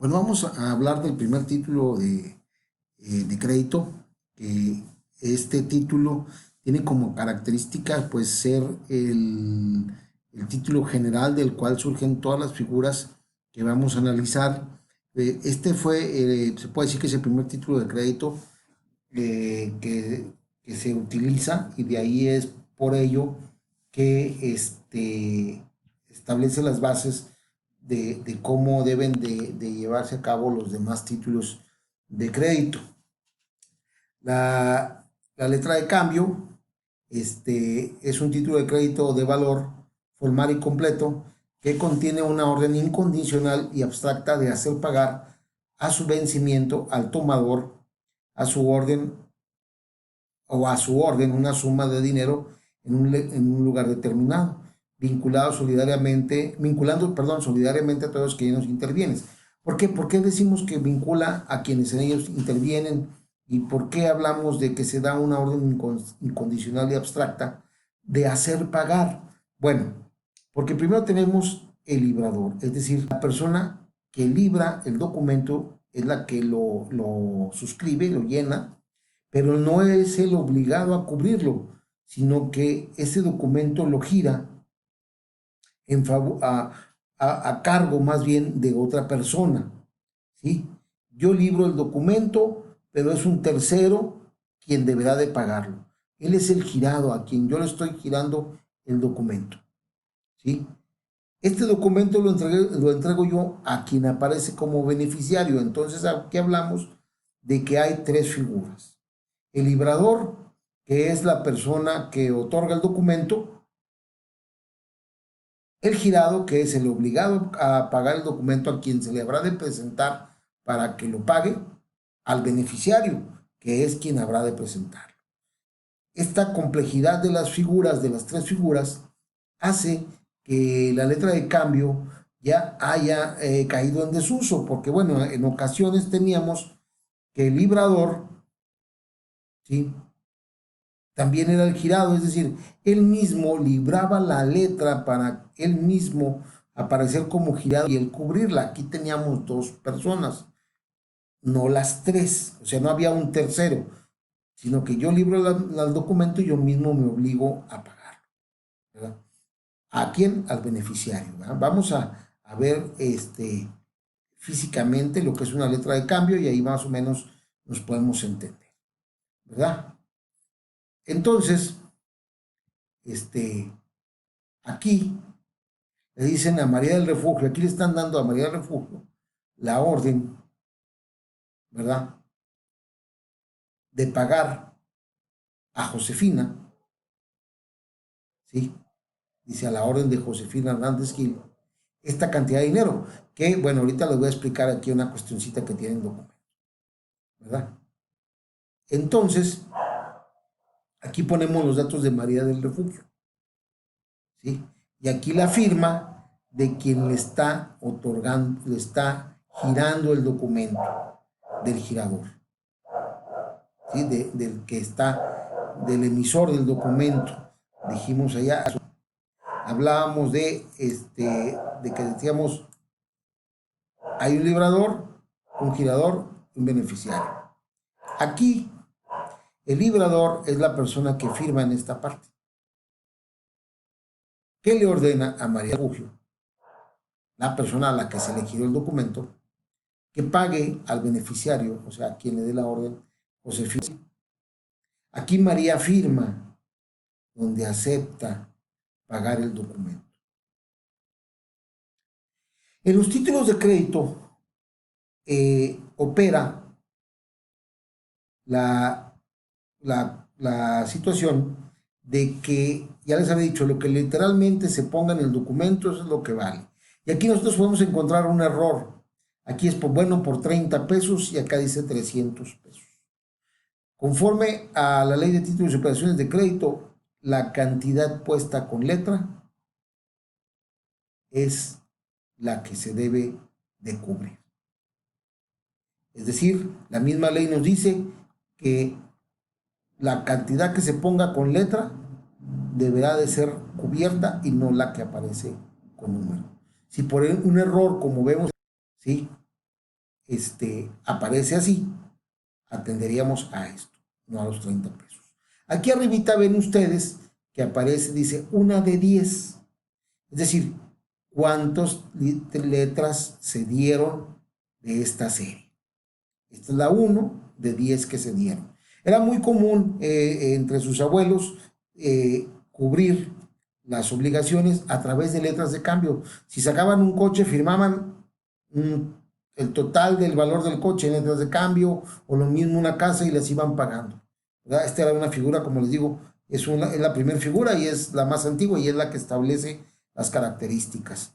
Bueno, vamos a hablar del primer título de crédito, que este título tiene como característica pues ser el título general del cual surgen todas las figuras que vamos a analizar. Este fue, se puede decir que es el primer título de crédito que se utiliza, y de ahí es por ello que establece las bases de cómo deben de llevarse a cabo los demás títulos de crédito. La letra de cambio es un título de crédito de valor formal y completo que contiene una orden incondicional y abstracta de hacer pagar a su vencimiento al tomador a su orden a su orden una suma de dinero en un lugar determinado, solidariamente a todos los que ellos intervienen. ¿Por qué? ¿Por qué decimos que vincula a quienes en ellos intervienen? ¿Y por qué hablamos de que se da una orden incondicional y abstracta de hacer pagar? Bueno, porque primero tenemos el librador, es decir, la persona que libra el documento es la que lo suscribe, lo llena, pero no es el obligado a cubrirlo, sino que ese documento lo gira en favor, a cargo más bien de otra persona, ¿sí? Yo libro el documento, pero es un tercero quien deberá de pagarlo. Él es el girado a quien yo le estoy girando el documento, ¿sí? Este documento lo entrego yo a quien aparece como beneficiario. Entonces aquí hablamos de que hay tres figuras. El librador, que es la persona que otorga el documento; el girado, que es el obligado a pagar el documento a quien se le habrá de presentar para que lo pague; al beneficiario, que es quien habrá de presentarlo. Esta complejidad de las figuras, de las tres figuras, hace que la letra de cambio ya haya caído en desuso, porque bueno, en ocasiones teníamos que el librador, ¿sí?, también era el girado, es decir, él mismo libraba la letra para él mismo aparecer como girado y el cubrirla. Aquí teníamos dos personas, no las tres, o sea, no había un tercero, sino que yo libro el documento y yo mismo me obligo a pagar, ¿verdad? ¿A quién? Al beneficiario, ¿verdad? Vamos a ver físicamente lo que es una letra de cambio y ahí más o menos nos podemos entender, ¿verdad? Entonces, aquí le dicen a María del Refugio, aquí le están dando a María del Refugio la orden, ¿verdad?, de pagar a Josefina, ¿sí? Dice, a la orden de Josefina Hernández Gil, esta cantidad de dinero, que bueno, ahorita les voy a explicar aquí una cuestioncita que tienen documento, ¿verdad? Entonces, aquí ponemos los datos de María del Refugio, ¿sí? Y aquí la firma de quien le está otorgando, le está girando el documento, del girador, ¿sí? Del que está, del emisor del documento. Dijimos allá, hablábamos de que decíamos, hay un librador, un girador, un beneficiario. Aquí, el librador es la persona que firma en esta parte. ¿Qué le ordena a María Refugio, la persona a la que se le giró el documento, que pague al beneficiario, o sea, a quien le dé la orden, Josefina? Aquí María firma donde acepta pagar el documento. En los títulos de crédito opera la situación de que, ya les había dicho, lo que literalmente se ponga en el documento, eso es lo que vale. Y aquí nosotros podemos encontrar un error. Aquí es por 30 pesos y acá dice 300 pesos. Conforme a la ley de títulos y operaciones de crédito, la cantidad puesta con letra es la que se debe de cubrir. Es decir, la misma ley nos dice que la cantidad que se ponga con letra deberá de ser cubierta y no la que aparece con número. Si por un error, como vemos, ¿sí?, aparece así, atenderíamos a esto, no a los 30 pesos. Aquí arribita ven ustedes que aparece, dice, una de 10. Es decir, cuántas letras se dieron de esta serie. Esta es la 1 de 10 que se dieron. Era muy común entre sus abuelos cubrir las obligaciones a través de letras de cambio. Si sacaban un coche, firmaban el total del valor del coche en letras de cambio, o lo mismo una casa, y las iban pagando, ¿verdad? Esta era una figura, como les digo, es la primera figura y es la más antigua y es la que establece las características.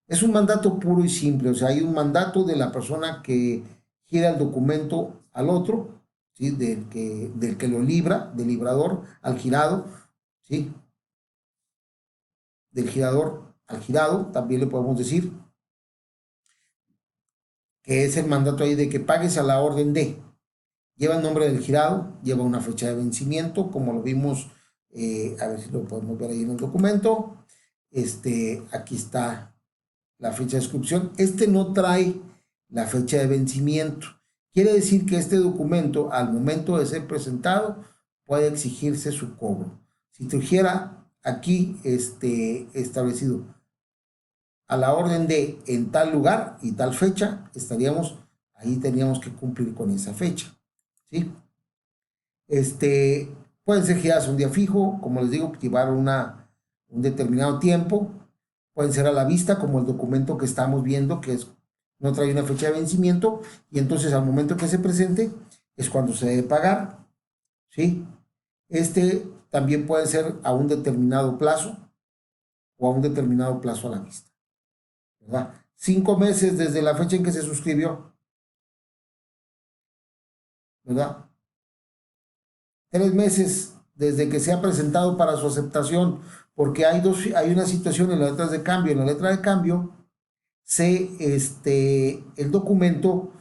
Es un mandato puro y simple, o sea, hay un mandato de la persona que gira el documento al otro, ¿sí? Del que lo libra, del librador al girado, ¿sí? Del girador al girado, también le podemos decir que es el mandato ahí de que pagues a la orden de. Lleva el nombre del girado, lleva una fecha de vencimiento, como lo vimos, a ver si lo podemos ver ahí en el documento. Aquí está la fecha de inscripción. No trae la fecha de vencimiento. Quiere decir que este documento, al momento de ser presentado, puede exigirse su cobro. Si trajera aquí establecido a la orden de en tal lugar y tal fecha, ahí teníamos que cumplir con esa fecha, ¿sí? Pueden ser giradas un día fijo, como les digo, llevar un determinado tiempo. Pueden ser a la vista, como el documento que estamos viendo, no trae una fecha de vencimiento, y entonces al momento que se presente es cuando se debe pagar, ¿sí? También puede ser a un determinado plazo o a un determinado plazo a la vista, ¿verdad? 5 meses desde la fecha en que se suscribió, ¿verdad? 3 meses desde que se ha presentado para su aceptación, porque hay una situación en las letras de cambio. En la letra de cambio, el documento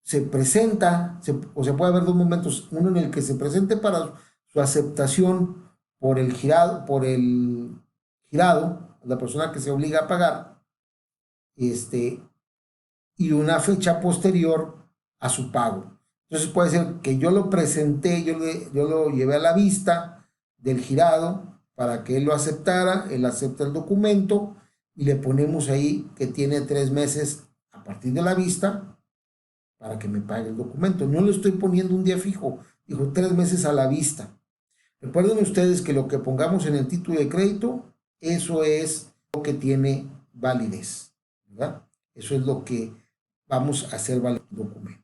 se presenta, o se puede haber dos momentos, uno en el que se presente para su aceptación por el girado, la persona que se obliga a pagar, y una fecha posterior a su pago. Entonces puede ser que yo lo presenté, yo lo llevé a la vista del girado para que él lo aceptara, él acepta el documento y le ponemos ahí que tiene 3 meses a partir de la vista para que me pague el documento. No le estoy poniendo un día fijo, dijo 3 meses a la vista. Recuerden ustedes que lo que pongamos en el título de crédito, eso es lo que tiene validez, ¿verdad? Eso es lo que vamos a hacer valer el documento.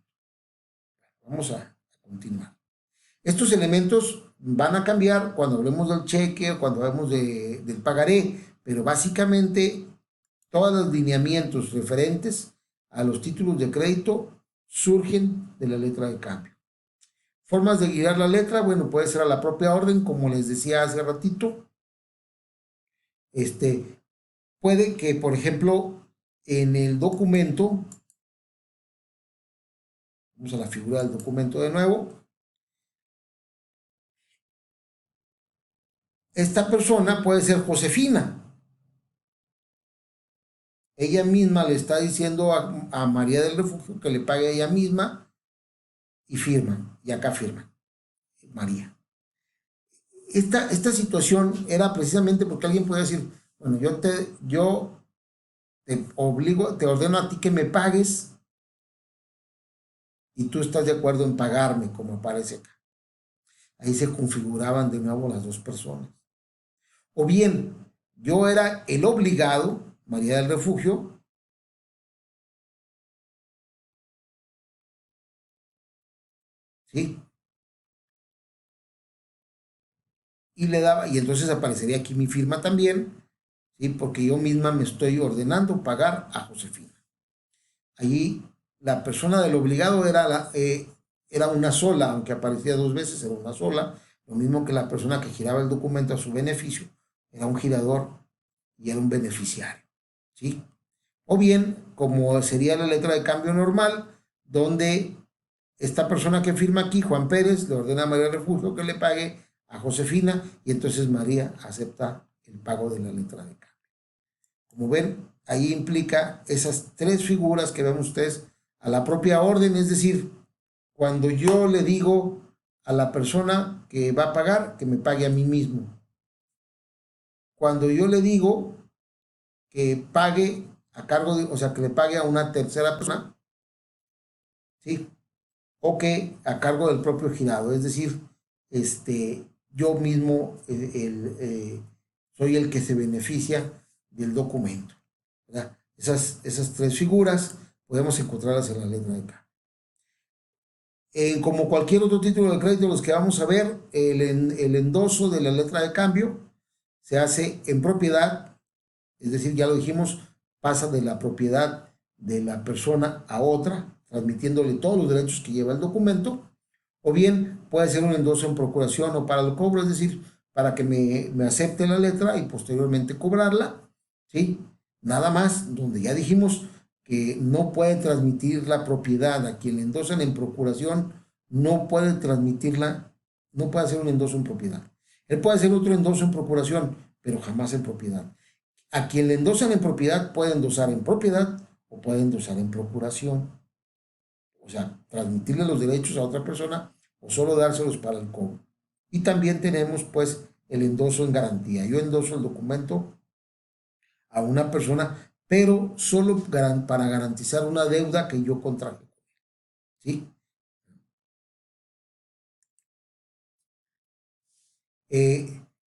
Vamos a continuar. Estos elementos van a cambiar cuando hablemos del cheque o cuando hablemos del pagaré, pero básicamente todos los lineamientos referentes a los títulos de crédito surgen de la letra de cambio. Formas de guiar la letra, bueno, puede ser a la propia orden, como les decía hace ratito. Puede que, por ejemplo, en el documento, vamos a la figura del documento de nuevo, esta persona puede ser Josefina. Ella misma le está diciendo a María del Refugio que le pague a ella misma y firman, y acá firman, María. Esta situación era precisamente porque alguien puede decir, bueno, yo te obligo, te ordeno a ti que me pagues y tú estás de acuerdo en pagarme, como aparece acá. Ahí se configuraban de nuevo las dos personas. O bien, yo era el obligado, María del Refugio, ¿sí? Y entonces aparecería aquí mi firma también, ¿sí? Porque yo misma me estoy ordenando pagar a Josefina. Allí la persona del obligado era una sola, aunque aparecía 2 veces, era una sola, lo mismo que la persona que giraba el documento a su beneficio, era un girador y era un beneficiario, ¿sí? O bien, como sería la letra de cambio normal, donde esta persona que firma aquí, Juan Pérez, le ordena a María Refugio que le pague a Josefina y entonces María acepta el pago de la letra de cambio. Como ven, ahí implica esas 3 figuras que ven ustedes a la propia orden, es decir, cuando yo le digo a la persona que va a pagar, que me pague a mí mismo. Cuando yo le digo que pague a cargo de, o sea, que le pague a una tercera persona, ¿sí? O que a cargo del propio girado, es decir, yo mismo soy el que se beneficia del documento, ¿verdad? Esas tres figuras podemos encontrarlas en la letra de acá. Como cualquier otro título de crédito, los que vamos a ver, el endoso de la letra de cambio se hace en propiedad, es decir, ya lo dijimos, pasa de la propiedad de la persona a otra, transmitiéndole todos los derechos que lleva el documento, o bien puede ser un endoso en procuración o para el cobro, es decir, para que me acepte la letra y posteriormente cobrarla, ¿sí? Nada más, donde ya dijimos que no puede transmitir la propiedad a quien le endosan en procuración, no puede transmitirla, no puede hacer un endoso en propiedad. Él puede hacer otro endoso en procuración, pero jamás en propiedad. A quien le endosan en propiedad puede endosar en propiedad o puede endosar en procuración. O sea, transmitirle los derechos a otra persona o solo dárselos para el cobro. Y también tenemos pues el endoso en garantía. Yo endoso el documento a una persona, pero solo para garantizar una deuda que yo contraje. ¿Sí?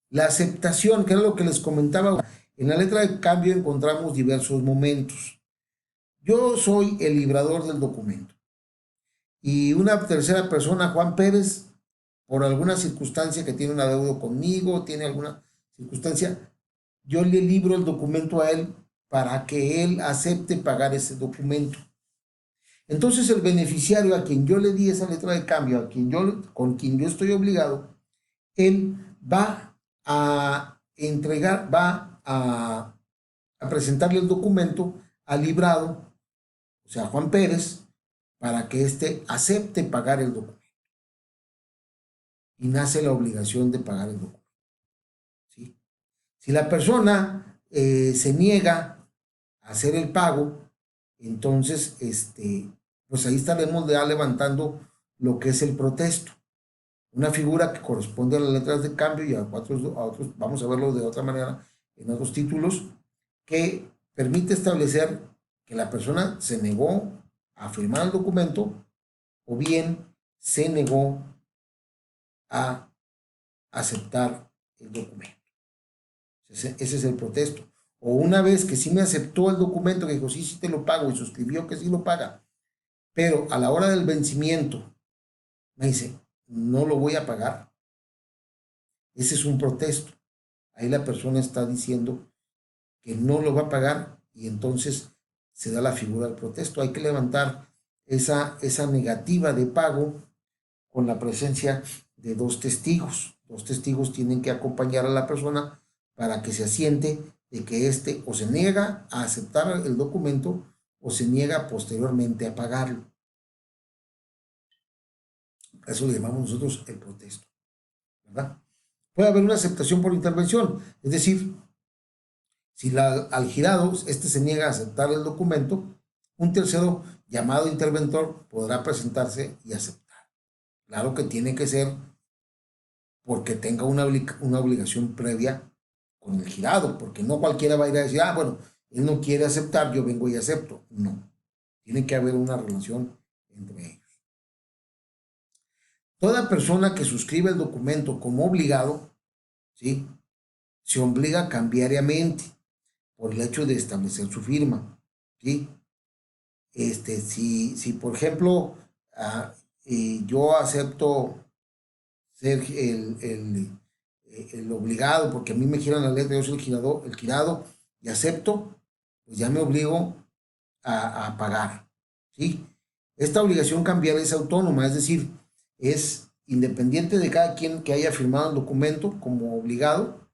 La aceptación, que es lo que les comentaba, en la letra de cambio encontramos diversos momentos. Yo soy el librador del documento y una tercera persona, Juan Pérez, por alguna circunstancia que tiene un adeudo conmigo, tiene alguna circunstancia, yo le libro el documento a él para que él acepte pagar ese documento. Entonces el beneficiario a quien yo le di esa letra de cambio, con quien yo estoy obligado, él va a entregar, a presentarle el documento al librado, o sea, Juan Pérez, para que éste acepte pagar el documento. Y nace la obligación de pagar el documento. ¿Sí? Si la persona se niega a hacer el pago, entonces, pues ahí estaremos ya levantando lo que es el protesto. Una figura que corresponde a las letras de cambio y a otros, vamos a verlo de otra manera en otros títulos, que permite establecer que la persona se negó a firmar el documento o bien se negó a aceptar el documento. Ese es el protesto. O una vez que sí me aceptó el documento, que dijo, sí, sí te lo pago, y suscribió que sí lo paga, pero a la hora del vencimiento me dice, no lo voy a pagar. Ese es un protesto. Ahí la persona está diciendo que no lo va a pagar y entonces se da la figura del protesto. Hay que levantar esa negativa de pago con la presencia de dos testigos. Los testigos tienen que acompañar a la persona para que se asiente de que éste o se niega a aceptar el documento o se niega posteriormente a pagarlo. Eso le llamamos nosotros el protesto, ¿verdad? Puede haber una aceptación por intervención, es decir, si al girado se niega a aceptar el documento, un tercero llamado interventor podrá presentarse y aceptar. Claro que tiene que ser porque tenga una obligación previa con el girado, porque no cualquiera va a ir a decir, bueno, él no quiere aceptar, yo vengo y acepto. No, tiene que haber una relación entre ellos. Toda persona que suscribe el documento como obligado, ¿sí?, se obliga cambiariamente por el hecho de establecer su firma, ¿sí? Si por ejemplo, yo acepto ser el obligado, porque a mí me giran la letra, yo soy el girado, y acepto, pues ya me obligo a pagar, ¿sí? Esta obligación cambiar es autónoma, es decir, es independiente de cada quien que haya firmado el documento como obligado,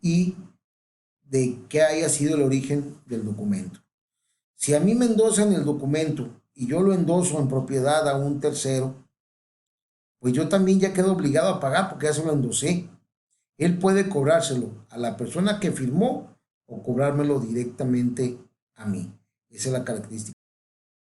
y de qué haya sido el origen del documento. Si a mí me endosan el documento y yo lo endoso en propiedad a un tercero, pues yo también ya quedo obligado a pagar porque ya se lo endosé. Él puede cobrárselo a la persona que firmó o cobrármelo directamente a mí. Esa es la característica.